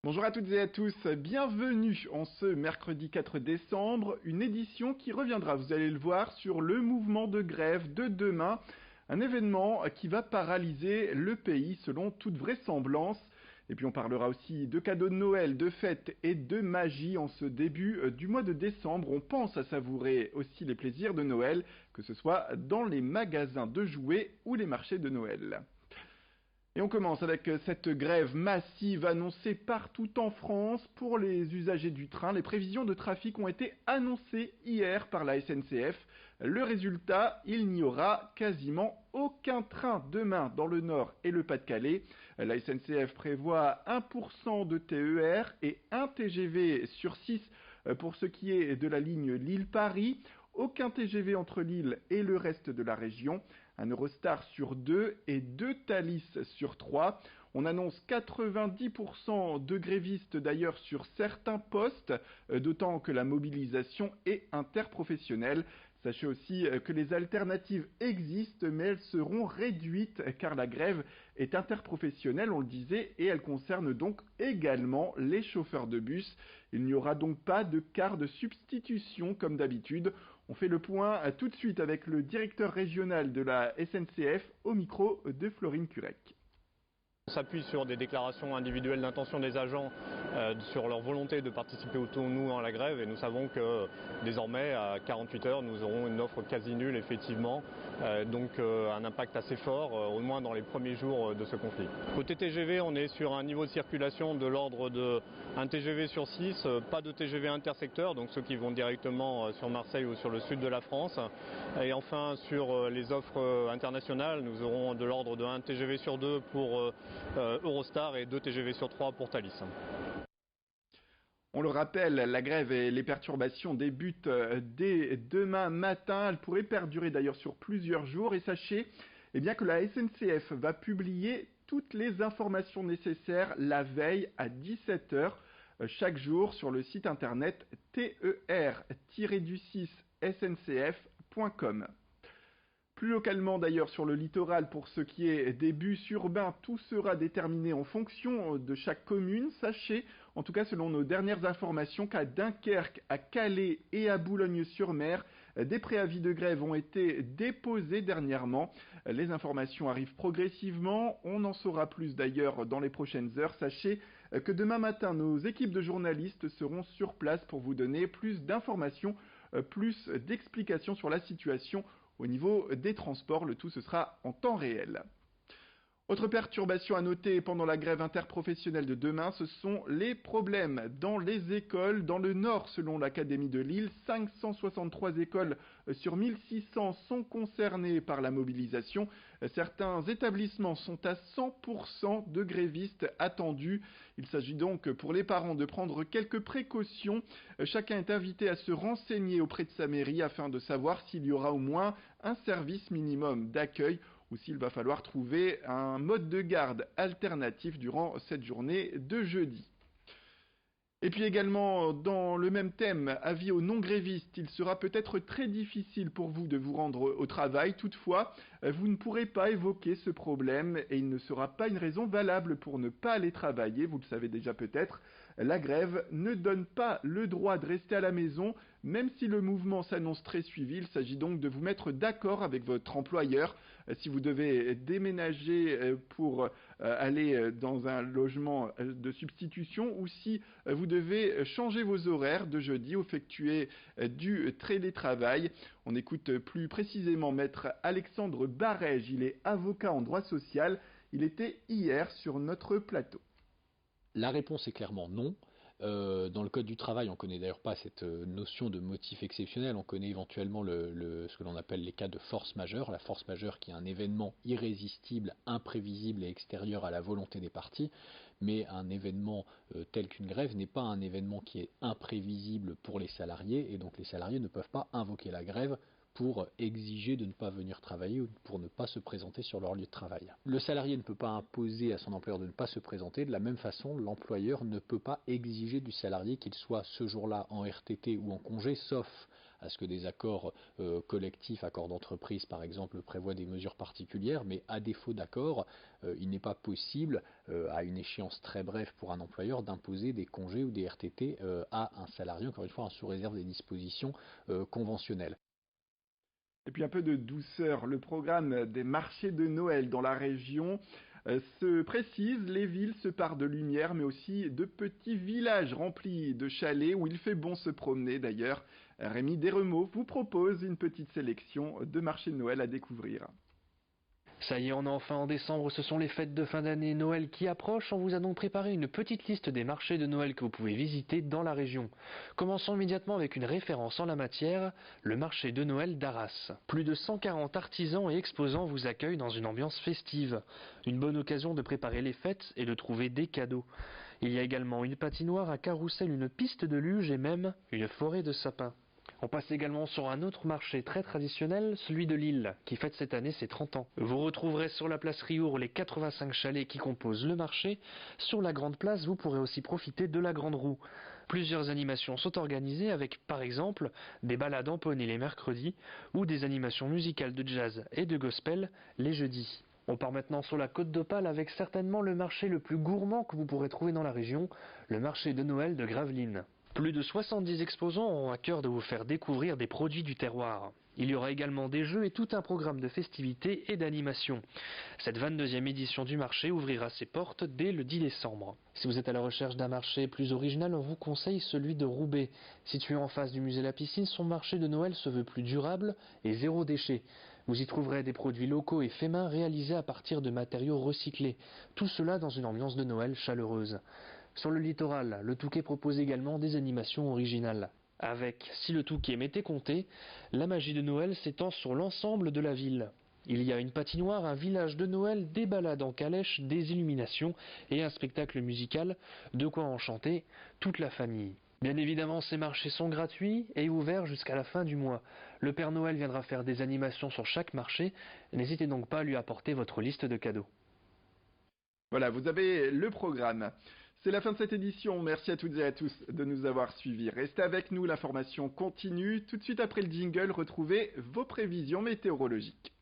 Bonjour à toutes et à tous, bienvenue en ce mercredi 4 décembre, une édition qui reviendra, vous allez le voir, sur le mouvement de grève de demain, un événement qui va paralyser le pays selon toute vraisemblance. Et puis on parlera aussi de cadeaux de Noël, de fêtes et de magie en ce début du mois de décembre. On pense à savourer aussi les plaisirs de Noël, que ce soit dans les magasins de jouets ou les marchés de Noël. Et on commence avec cette grève massive annoncée partout en France pour les usagers du train. Les prévisions de trafic ont été annoncées hier par la SNCF. Le résultat, il n'y aura quasiment aucun train demain dans le Nord et le Pas-de-Calais. La SNCF prévoit 1% de TER et 1 TGV sur 6 pour ce qui est de la ligne Lille-Paris. Aucun TGV entre Lille et le reste de la région. Un Eurostar sur 2 et 2 Thalys sur 3. On annonce 90% de grévistes d'ailleurs sur certains postes, d'autant que la mobilisation est interprofessionnelle. Sachez aussi que les alternatives existent, mais elles seront réduites car la grève est interprofessionnelle, on le disait, et elle concerne donc également les chauffeurs de bus. Il n'y aura donc pas de quart de substitution comme d'habitude. On fait le point tout de suite avec le directeur régional de la SNCF au micro de Florine Curec. On s'appuie sur des déclarations individuelles d'intention des agents sur leur volonté de participer nous à la grève, et nous savons que désormais à 48 heures nous aurons une offre quasi nulle effectivement, donc un impact assez fort au moins dans les premiers jours de ce conflit. Côté TGV, on est sur un niveau de circulation de l'ordre de 1 TGV sur 6, pas de TGV intersecteur, donc ceux qui vont directement sur Marseille ou sur le sud de la France. Et enfin sur les offres internationales, nous aurons de l'ordre de 1 TGV sur 2 pour Eurostar et 2 TGV sur 3 pour Thalys. On le rappelle, la grève et les perturbations débutent dès demain matin. Elles pourraient perdurer d'ailleurs sur plusieurs jours. Et sachez bien que la SNCF va publier toutes les informations nécessaires la veille à 17 heures chaque jour sur le site internet ter-du6sncf.com. Plus localement d'ailleurs sur le littoral, pour ce qui est des bus urbains, tout sera déterminé en fonction de chaque commune. Sachez, en tout cas selon nos dernières informations, qu'à Dunkerque, à Calais et à Boulogne-sur-Mer, des préavis de grève ont été déposés dernièrement. Les informations arrivent progressivement, on en saura plus d'ailleurs dans les prochaines heures. Sachez que demain matin, nos équipes de journalistes seront sur place pour vous donner plus d'informations, plus d'explications sur la situation au niveau des transports. Le tout, ce sera en temps réel. Autre perturbation à noter pendant la grève interprofessionnelle de demain, ce sont les problèmes dans les écoles. Dans le Nord, selon l'Académie de Lille, 563 écoles sur 1600 sont concernées par la mobilisation. Certains établissements sont à 100% de grévistes attendus. Il s'agit donc pour les parents de prendre quelques précautions. Chacun est invité à se renseigner auprès de sa mairie afin de savoir s'il y aura au moins un service minimum d'accueil ou s'il va falloir trouver un mode de garde alternatif durant cette journée de jeudi. Et puis également, dans le même thème, avis aux non-grévistes, il sera peut-être très difficile pour vous de vous rendre au travail. Toutefois, vous ne pourrez pas évoquer ce problème et il ne sera pas une raison valable pour ne pas aller travailler. Vous le savez déjà peut-être, la grève ne donne pas le droit de rester à la maison, même si le mouvement s'annonce très suivi. Il s'agit donc de vous mettre d'accord avec votre employeur. Si vous devez déménager pour aller dans un logement de substitution ou si vous devez changer vos horaires de jeudi ou effectuer du télétravail. On écoute plus précisément maître Alexandre Barège, il est avocat en droit social. Il était hier sur notre plateau. La réponse est clairement non. Dans le code du travail, on ne connaît d'ailleurs pas cette notion de motif exceptionnel, on connaît éventuellement ce que l'on appelle les cas de force majeure, la force majeure qui est un événement irrésistible, imprévisible et extérieur à la volonté des parties, mais un événement tel qu'une grève n'est pas un événement qui est imprévisible pour les salariés, et donc les salariés ne peuvent pas invoquer la grève pour exiger de ne pas venir travailler ou pour ne pas se présenter sur leur lieu de travail. Le salarié ne peut pas imposer à son employeur de ne pas se présenter, de la même façon l'employeur ne peut pas exiger du salarié qu'il soit ce jour-là en RTT ou en congé, sauf à ce que des accords collectifs, accords d'entreprise par exemple, prévoient des mesures particulières, mais à défaut d'accord, il n'est pas possible, à une échéance très brève pour un employeur, d'imposer des congés ou des RTT à un salarié, encore une fois, sous réserve des dispositions conventionnelles. Et puis un peu de douceur, le programme des marchés de Noël dans la région se précise, les villes se parent de lumière, mais aussi de petits villages remplis de chalets où il fait bon se promener. D'ailleurs, Rémi Desremeaux vous propose une petite sélection de marchés de Noël à découvrir. Ça y est, on est enfin en décembre, ce sont les fêtes de fin d'année Noël qui approchent. On vous a donc préparé une petite liste des marchés de Noël que vous pouvez visiter dans la région. Commençons immédiatement avec une référence en la matière, le marché de Noël d'Arras. Plus de 140 artisans et exposants vous accueillent dans une ambiance festive. Une bonne occasion de préparer les fêtes et de trouver des cadeaux. Il y a également une patinoire, un carrousel, une piste de luge et même une forêt de sapins. On passe également sur un autre marché très traditionnel, celui de Lille, qui fête cette année ses 30 ans. Vous retrouverez sur la place Riour les 85 chalets qui composent le marché. Sur la grande place, vous pourrez aussi profiter de la grande roue. Plusieurs animations sont organisées avec, par exemple, des balades en poney les mercredis ou des animations musicales de jazz et de gospel les jeudis. On part maintenant sur la Côte d'Opale avec certainement le marché le plus gourmand que vous pourrez trouver dans la région, le marché de Noël de Gravelines. Plus de 70 exposants auront à cœur de vous faire découvrir des produits du terroir. Il y aura également des jeux et tout un programme de festivités et d'animation. Cette 22e édition du marché ouvrira ses portes dès le 10 décembre. Si vous êtes à la recherche d'un marché plus original, on vous conseille celui de Roubaix. Situé en face du musée La Piscine, son marché de Noël se veut plus durable et zéro déchet. Vous y trouverez des produits locaux et faits main réalisés à partir de matériaux recyclés. Tout cela dans une ambiance de Noël chaleureuse. Sur le littoral, le Touquet propose également des animations originales. Avec, si le Touquet m'était compté, la magie de Noël s'étend sur l'ensemble de la ville. Il y a une patinoire, un village de Noël, des balades en calèche, des illuminations et un spectacle musical, de quoi enchanter toute la famille. Bien évidemment, ces marchés sont gratuits et ouverts jusqu'à la fin du mois. Le Père Noël viendra faire des animations sur chaque marché, n'hésitez donc pas à lui apporter votre liste de cadeaux. Voilà, vous avez le programme. C'est la fin de cette édition. Merci à toutes et à tous de nous avoir suivis. Restez avec nous, l'information continue. Tout de suite après le jingle, retrouvez vos prévisions météorologiques.